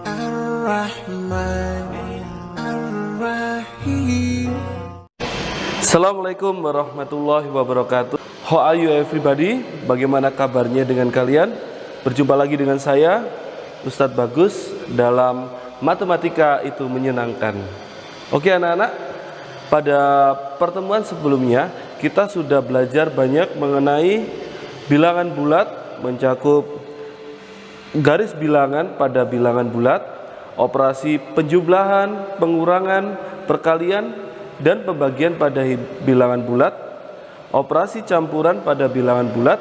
Ar-Rahman Ar-Rahim. Assalamualaikum warahmatullahi wabarakatuh. How are you everybody? Bagaimana kabarnya dengan kalian? Berjumpa lagi dengan saya, Ustadz Bagus, dalam Matematika Itu Menyenangkan. Oke anak-anak, pada pertemuan sebelumnya kita sudah belajar banyak mengenai bilangan bulat, mencakup garis bilangan pada bilangan bulat, operasi penjumlahan, pengurangan, perkalian, dan pembagian pada bilangan bulat, operasi campuran pada bilangan bulat,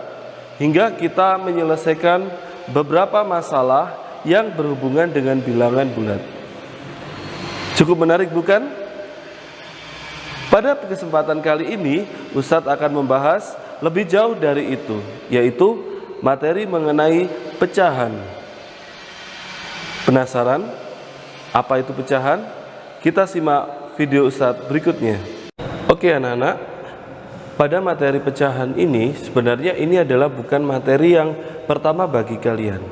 hingga kita menyelesaikan beberapa masalah yang berhubungan dengan bilangan bulat. Cukup menarik bukan? Pada kesempatan kali ini Ustadz akan membahas lebih jauh dari itu, yaitu materi mengenai pecahan. Penasaran apa itu pecahan? Kita simak video Ustadz berikutnya. Oke anak-anak, pada materi pecahan ini sebenarnya ini adalah bukan materi yang pertama bagi kalian.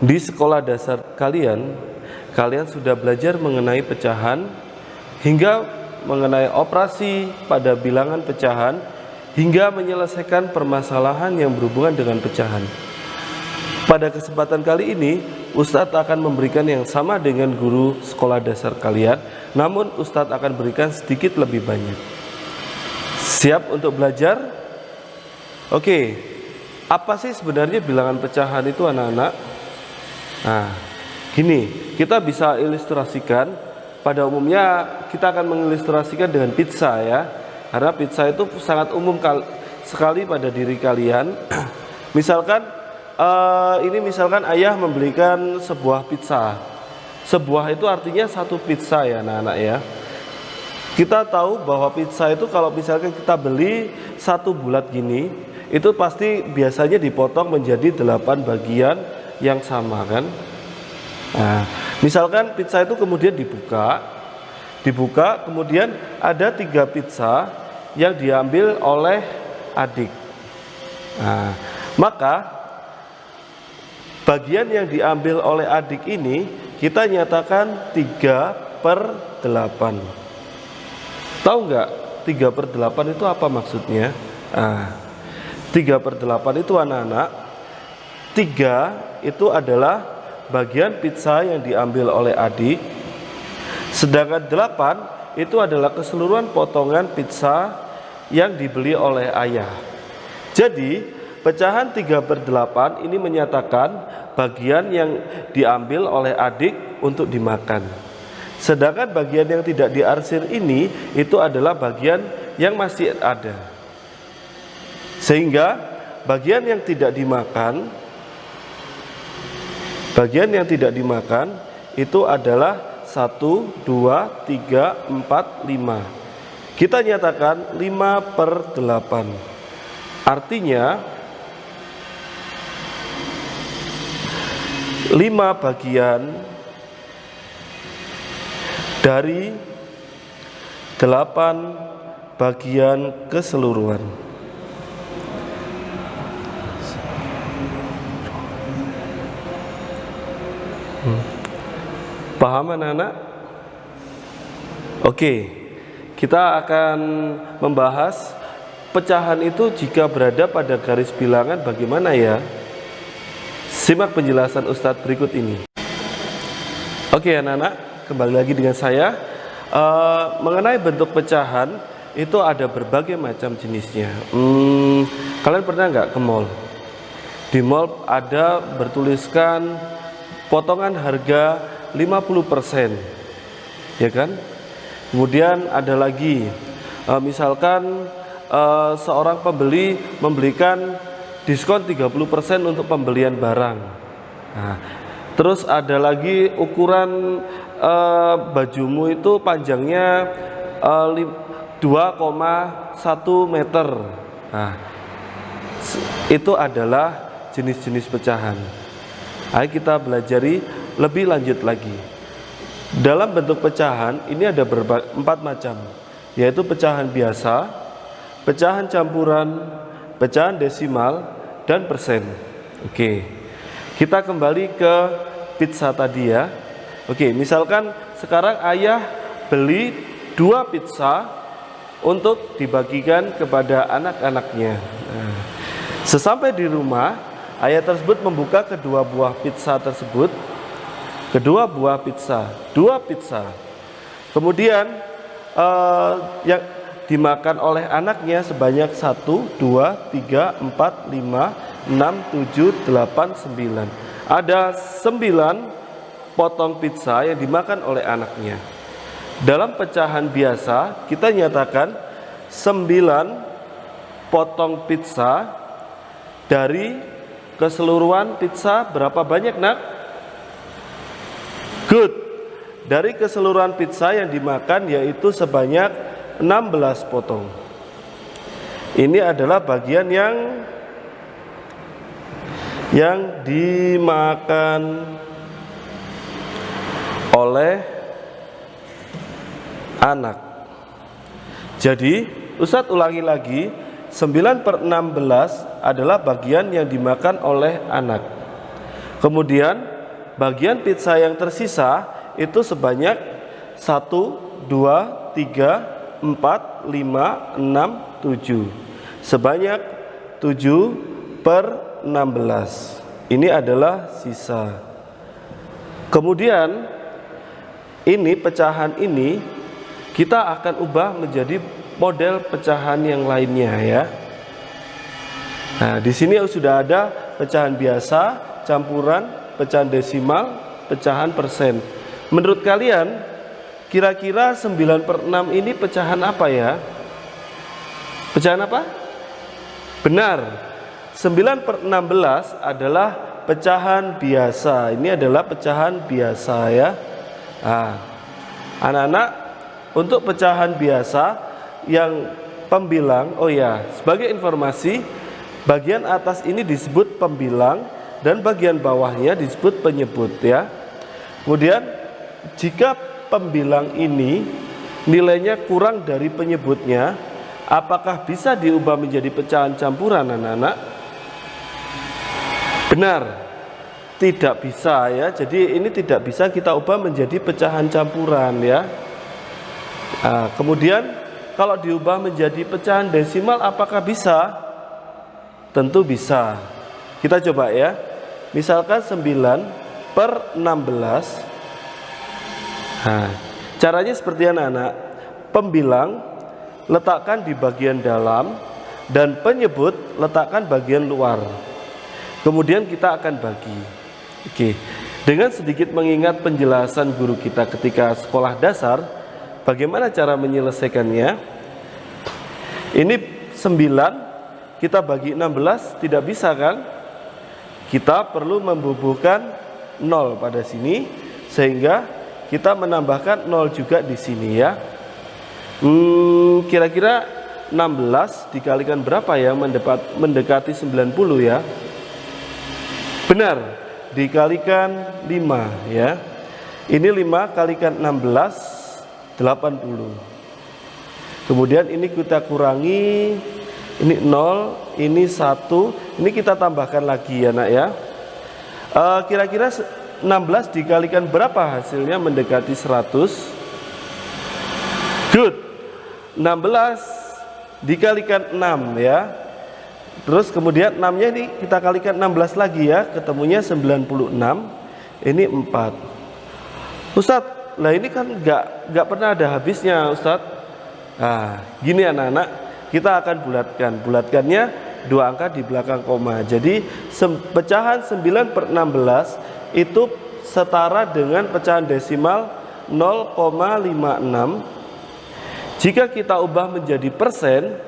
Di sekolah dasar kalian sudah belajar mengenai pecahan hingga mengenai operasi pada bilangan pecahan, hingga menyelesaikan permasalahan yang berhubungan dengan pecahan. Pada kesempatan kali ini Ustadz akan memberikan yang sama dengan guru sekolah dasar kalian, namun Ustadz akan berikan sedikit lebih banyak. Siap untuk belajar? Oke, apa sih sebenarnya bilangan pecahan itu anak-anak? Nah, gini, kita bisa ilustrasikan. Pada umumnya kita akan mengilustrasikan dengan pizza ya, karena pizza itu sangat umum sekali pada diri kalian. Misalkan misalkan ayah membelikan sebuah pizza. Sebuah itu artinya satu pizza ya anak-anak ya. Kita tahu bahwa pizza itu kalau misalkan kita beli satu bulat gini, itu pasti biasanya dipotong menjadi 8 bagian yang sama kan. Nah, misalkan pizza itu kemudian dibuka, kemudian ada 3 pizza yang diambil oleh adik. Nah, maka bagian yang diambil oleh adik ini kita nyatakan 3/8. Tahu nggak 3/8 itu apa maksudnya? 3/8 itu anak-anak, 3 itu adalah bagian pizza yang diambil oleh adik, sedangkan 8 itu adalah keseluruhan potongan pizza yang dibeli oleh ayah. Jadi pecahan 3/8 ini menyatakan bagian yang diambil oleh adik untuk dimakan, sedangkan bagian yang tidak diarsir ini itu adalah bagian yang masih ada, sehingga bagian yang tidak dimakan itu adalah 1, 2, 3, 4, 5. Kita nyatakan 5/8. Artinya 5 bagian dari 8 bagian keseluruhan. Paham anak-anak? Oke, kita akan membahas pecahan itu jika berada pada garis bilangan bagaimana ya? Simak penjelasan Ustadz berikut ini. Oke anak-anak, kembali lagi dengan saya. Mengenai bentuk pecahan itu ada berbagai macam jenisnya. Kalian pernah nggak ke mall? Di mall ada bertuliskan potongan harga 50%, ya kan? Kemudian ada lagi, misalkan seorang pembeli memberikan diskon 30% untuk pembelian barang. Nah, terus ada lagi ukuran bajumu itu panjangnya 2,1 meter. Nah, itu adalah jenis-jenis pecahan. Ayo kita belajari lebih lanjut lagi. Dalam bentuk pecahan ini ada 4 macam, yaitu pecahan biasa, pecahan campuran, pecahan desimal, dan persen. Oke, kita kembali ke pizza tadi ya. Oke, misalkan sekarang ayah beli 2 pizza untuk dibagikan kepada anak-anaknya. Nah, sesampai di rumah, ayah tersebut membuka kedua buah pizza tersebut. Kedua buah pizza, 2 pizza. Kemudian yang dimakan oleh anaknya sebanyak 1, 2, 3, 4, 5, 6, 7, 8, 9. Ada 9 potong pizza yang dimakan oleh anaknya. Dalam pecahan biasa kita nyatakan 9 potong pizza dari keseluruhan pizza berapa banyak, nak? Good. Dari keseluruhan pizza yang dimakan yaitu sebanyak 16 potong. Ini adalah bagian yang dimakan oleh anak. Jadi Ustadz ulangi lagi, 9/16 adalah bagian yang dimakan oleh anak. Kemudian bagian pizza yang tersisa itu sebanyak 1, 2, 3, 4, 5, 6, 7. Sebanyak 7/16. Ini adalah sisa. Kemudian ini pecahan ini kita akan ubah menjadi model pecahan yang lainnya ya. Nah, di sini sudah ada pecahan biasa, campuran, pecahan desimal, pecahan persen. Menurut kalian kira-kira 9/6 ini pecahan apa ya? Pecahan apa? Benar. 9/16 adalah pecahan biasa. Ini adalah pecahan biasa ya. Nah, anak-anak, untuk pecahan biasa yang pembilang, oh ya, sebagai informasi, bagian atas ini disebut pembilang dan bagian bawahnya disebut penyebut ya. Kemudian jika pembilang ini nilainya kurang dari penyebutnya, apakah bisa diubah menjadi pecahan campuran, anak-anak? Benar. Tidak bisa ya, jadi ini tidak bisa kita ubah menjadi pecahan campuran ya. Nah, kemudian kalau diubah menjadi pecahan desimal apakah bisa? Tentu bisa. Kita coba ya. Misalkan 9/16. Nah, caranya seperti anak-anak. Pembilang letakkan di bagian dalam dan penyebut letakkan bagian luar. Kemudian kita akan bagi. Oke, dengan sedikit mengingat penjelasan guru kita ketika sekolah dasar, bagaimana cara menyelesaikannya? Ini 9 kita bagi 16 tidak bisa kan? Kita perlu membubuhkan 0 pada sini sehingga kita menambahkan 0 juga di sini ya. Kira-kira 16 dikalikan berapa ya mendekati 90 ya? Benar, dikalikan 5 ya. Ini 5 kalikan 16 80. Kemudian ini kita kurangi, ini 0, ini 1, ini kita tambahkan lagi ya nak ya. Kira-kira 16 dikalikan berapa hasilnya mendekati 100? Good. 16 dikalikan 6 ya. Terus kemudian 6-nya ini kita kalikan 16 lagi ya, ketemunya 96. Ini 4. Ustadz, lah ini kan nggak pernah ada habisnya Ustadz. Nah, gini anak-anak, kita akan bulatkan. Bulatkannya 2 angka di belakang koma. Jadi pecahan 9/16 itu setara dengan pecahan desimal 0,56. Jika kita ubah menjadi persen,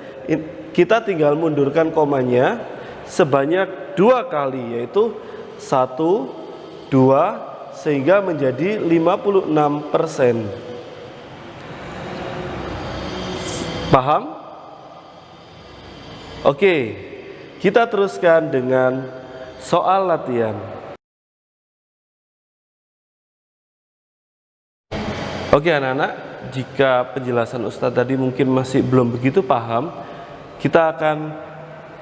kita tinggal mundurkan komanya sebanyak 2 kali, yaitu 1, 2, sehingga menjadi 56%. Paham? Oke, kita teruskan dengan soal latihan. Oke anak-anak, jika penjelasan Ustadz tadi mungkin masih belum begitu paham, kita akan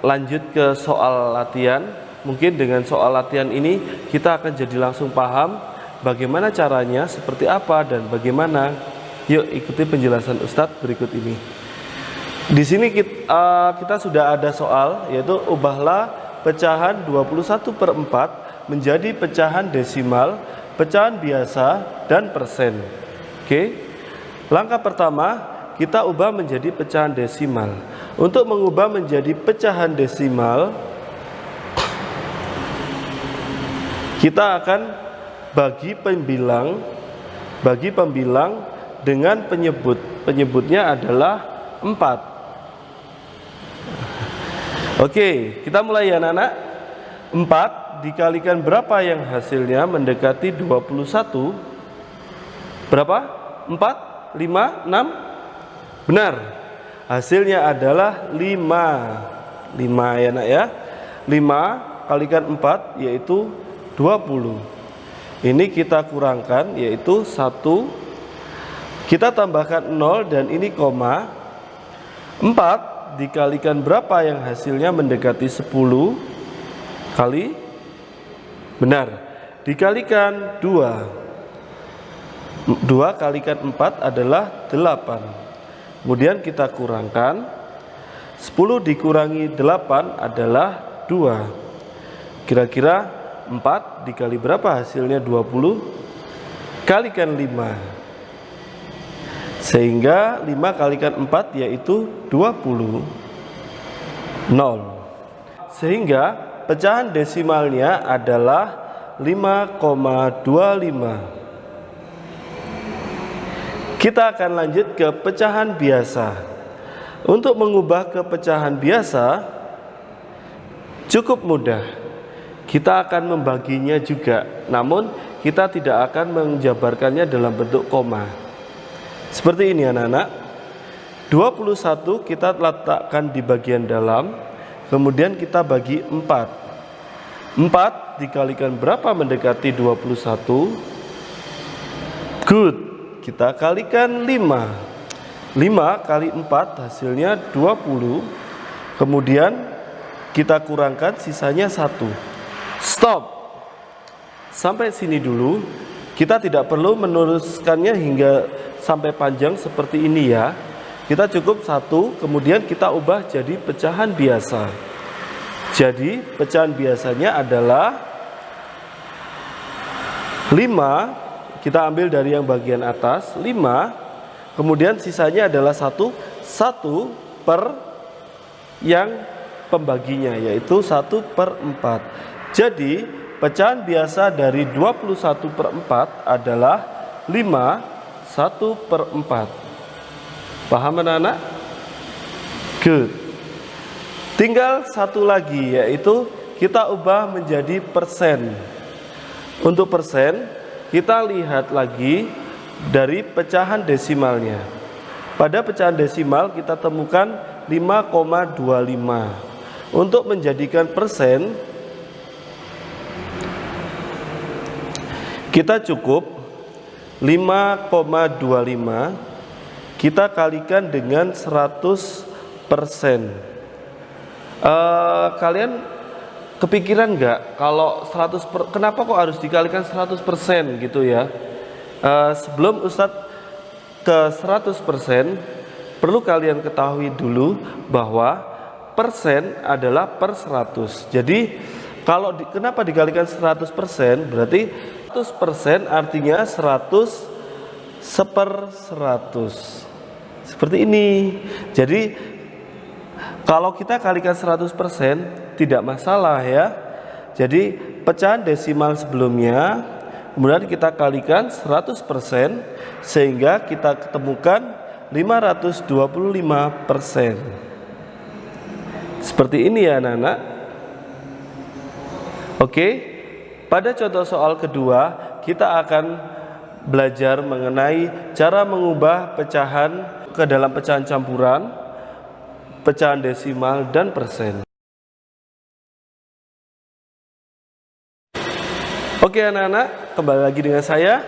lanjut ke soal latihan. Mungkin dengan soal latihan ini kita akan jadi langsung paham Bagaimana caranya, seperti apa, dan bagaimana? Yuk ikuti penjelasan Ustadz berikut ini. Di sini kita sudah ada soal, yaitu ubahlah pecahan 21/4 menjadi pecahan desimal, pecahan biasa, dan persen. Oke. Langkah pertama, kita ubah menjadi pecahan desimal. Untuk mengubah menjadi pecahan desimal, kita akan bagi pembilang dengan penyebut. Penyebutnya adalah 4. Oke, kita mulai ya anak-anak. 4 dikalikan berapa yang hasilnya mendekati 21? Berapa? 4, 5, 6? Benar. Hasilnya adalah 5. 5 ya nak ya. 5 kalikan 4 yaitu 20. Ini kita kurangkan yaitu 1. Kita tambahkan 0 dan ini koma. 4 dikalikan berapa yang hasilnya mendekati 10 kali? Benar. Dikalikan 2. 2 kalikan 4 adalah 8. Kemudian kita kurangkan. 10 dikurangi 8 adalah 2. Kira-kira 4 dikali berapa hasilnya? 20. Kalikan 5. Sehingga 5 kalikan 4 yaitu 20. 0. Sehingga pecahan desimalnya adalah 5,25. Kita akan lanjut ke pecahan biasa. Untuk mengubah ke pecahan biasa cukup mudah. Kita akan membaginya juga, namun kita tidak akan menjabarkannya dalam bentuk koma. Seperti ini anak-anak. 21 kita letakkan di bagian dalam, kemudian kita bagi 4. 4 dikalikan berapa mendekati 21? Good. Kita kalikan 5. 5 kali 4 hasilnya 20. Kemudian kita kurangkan sisanya 1. Stop. Sampai sini dulu. Kita tidak perlu meneruskannya hingga sampai panjang seperti ini ya. Kita cukup 1, kemudian kita ubah jadi pecahan biasa. Jadi pecahan biasanya /5. Kita ambil dari yang bagian atas 5. Kemudian sisanya adalah 1 per yang pembaginya, yaitu 1/4. Jadi pecahan biasa dari 21/4 adalah 5 1/4. Paham anak-anak? Good. Tinggal satu lagi, yaitu kita ubah menjadi persen. Untuk persen kita lihat lagi dari pecahan desimalnya. Pada pecahan desimal kita temukan 5,25. Untuk menjadikan persen kita cukup 5,25 kita kalikan dengan 100%. Kalian kepikiran nggak kalau 100%, kenapa kok harus dikalikan 100% gitu ya? Sebelum Ustadz ke 100%, perlu kalian ketahui dulu bahwa persen adalah per 100. Jadi kalau kenapa dikalikan 100%? Berarti 100% artinya 100 1/100. Seperti ini. Jadi kalau kita kalikan 100% tidak masalah ya. Jadi pecahan desimal sebelumnya kemudian kita kalikan 100% sehingga kita ketemukan 525%. Seperti ini ya anak-anak. Oke. Pada contoh soal kedua kita akan belajar mengenai cara mengubah pecahan ke dalam pecahan campuran, pecahan desimal, dan persen. Oke anak-anak, kembali lagi dengan saya.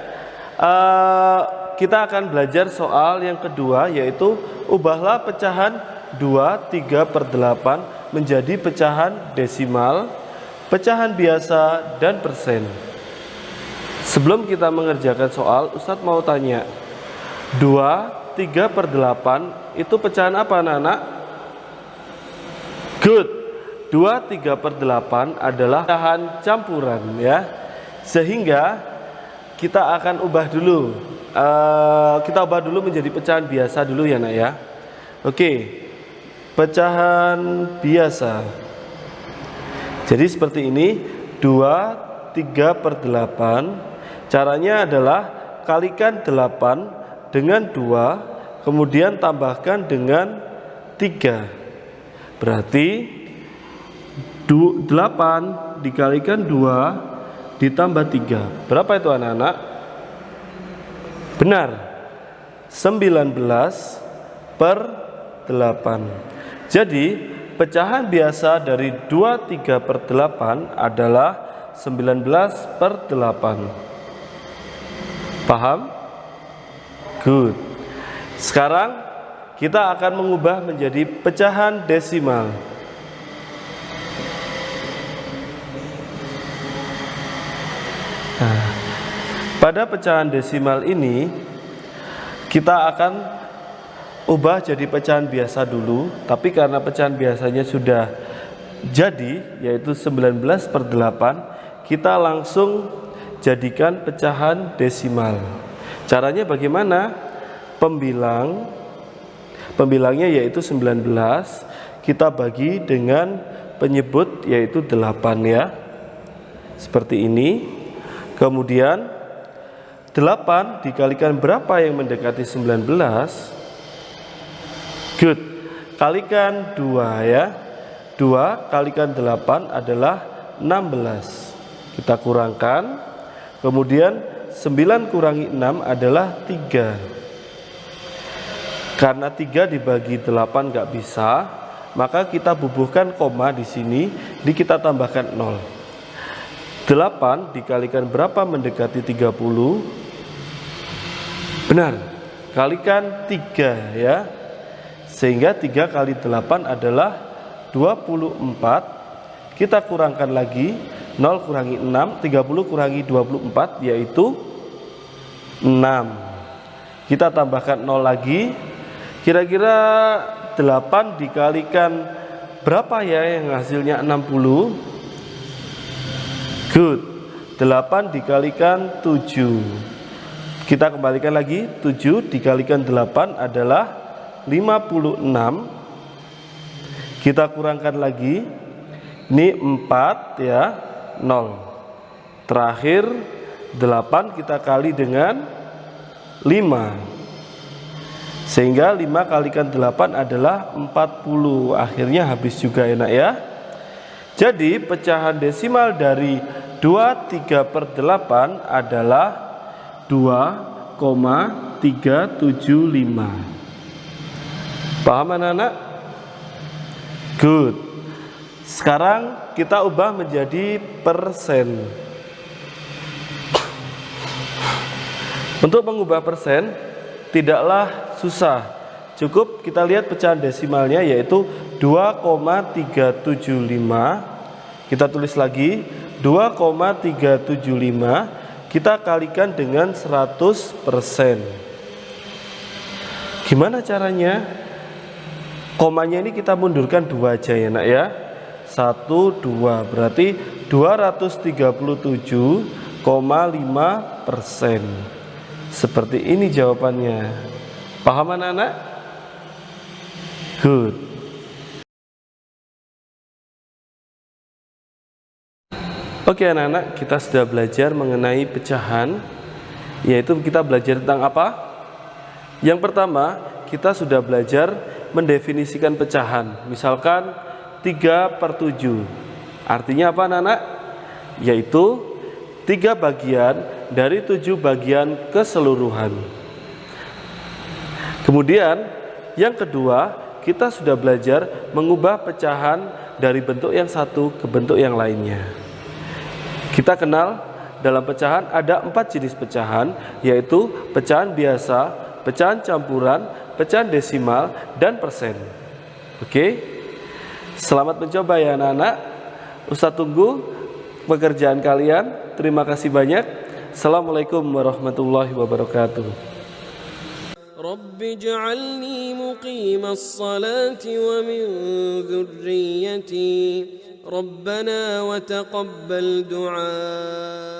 Kita akan belajar soal yang kedua, yaitu ubahlah pecahan 2/3/8 menjadi pecahan desimal, pecahan biasa, dan persen. Sebelum kita mengerjakan soal, Ustadz mau tanya, 2/3/8 itu pecahan apa anak-anak? Good. 2/3/8 adalah pecahan campuran ya. Sehingga kita akan ubah dulu. Kita ubah dulu menjadi pecahan biasa dulu ya nak ya. Oke. Pecahan biasa. Jadi seperti ini, 2/3/8. Caranya adalah kalikan 8 dengan 2, kemudian tambahkan dengan 3. Berarti 8 dikalikan 2 ditambah 3. Berapa itu anak-anak? Benar, 19/8. Jadi pecahan biasa dari 2/3/8 adalah 19/8. Paham? Good. Sekarang kita akan mengubah menjadi pecahan desimal. Nah, pada pecahan desimal ini kita akan ubah jadi pecahan biasa dulu, tapi karena pecahan biasanya sudah jadi, yaitu 19/8, kita langsung jadikan pecahan desimal. Caranya bagaimana? Pembilangnya yaitu 19, kita bagi dengan penyebut yaitu 8 ya. Seperti ini. Kemudian 8 dikalikan berapa yang mendekati 19? Good. Kalikan 2 ya. 2 kalikan 8 adalah 16. Kita kurangkan. Kemudian 9 kurangi 6 adalah 3. Karena 3 dibagi 8 nggak bisa, maka kita bubuhkan koma di sini, kita tambahkan 0. 8 dikalikan berapa mendekati 30? Benar, kalikan 3 ya. Sehingga 3 kali 8 adalah 24. Kita kurangkan lagi, 0 kurangi 6, 30 kurangi 24 yaitu 6. Kita tambahkan 0 lagi. Kira-kira 8 dikalikan berapa ya yang hasilnya 60? Good. 8 dikalikan 7. Kita kembalikan lagi, 7 dikalikan 8 adalah 56. Kita kurangkan lagi, ini 4 ya, 0. Terakhir 8 kita kali dengan 5, sehingga 5 kalikan 8 adalah 40. Akhirnya habis juga enak ya. Jadi pecahan desimal dari 2/3/8 adalah 2,375. Paham anak-anak? Good. Sekarang kita ubah menjadi persen. Untuk mengubah persen tidaklah susah. Cukup kita lihat pecahan desimalnya yaitu 2,375. Kita tulis lagi 2,375, kita kalikan dengan 100%. Gimana caranya? Komanya ini kita mundurkan 2 aja ya nak ya. 1, 2, berarti 237,5%. Seperti ini jawabannya. Paham anak-anak? Good. Oke anak-anak, kita sudah belajar mengenai pecahan, yaitu kita belajar tentang apa? Yang pertama, kita sudah belajar mendefinisikan pecahan. Misalkan 3/7. Artinya apa anak-anak? Yaitu 3 bagian dari 7 bagian keseluruhan. Kemudian yang kedua, kita sudah belajar mengubah pecahan dari bentuk yang satu ke bentuk yang lainnya. Kita kenal dalam pecahan ada 4 jenis pecahan, yaitu pecahan biasa, pecahan campuran, pecahan desimal, dan persen. Oke, selamat mencoba ya anak-anak. Ustadz tunggu pekerjaan kalian. Terima kasih banyak. Assalamualaikum warahmatullahi wabarakatuh. رب اجعلني مقيم الصلاة ومن ذريتي ربنا وتقبل دعاء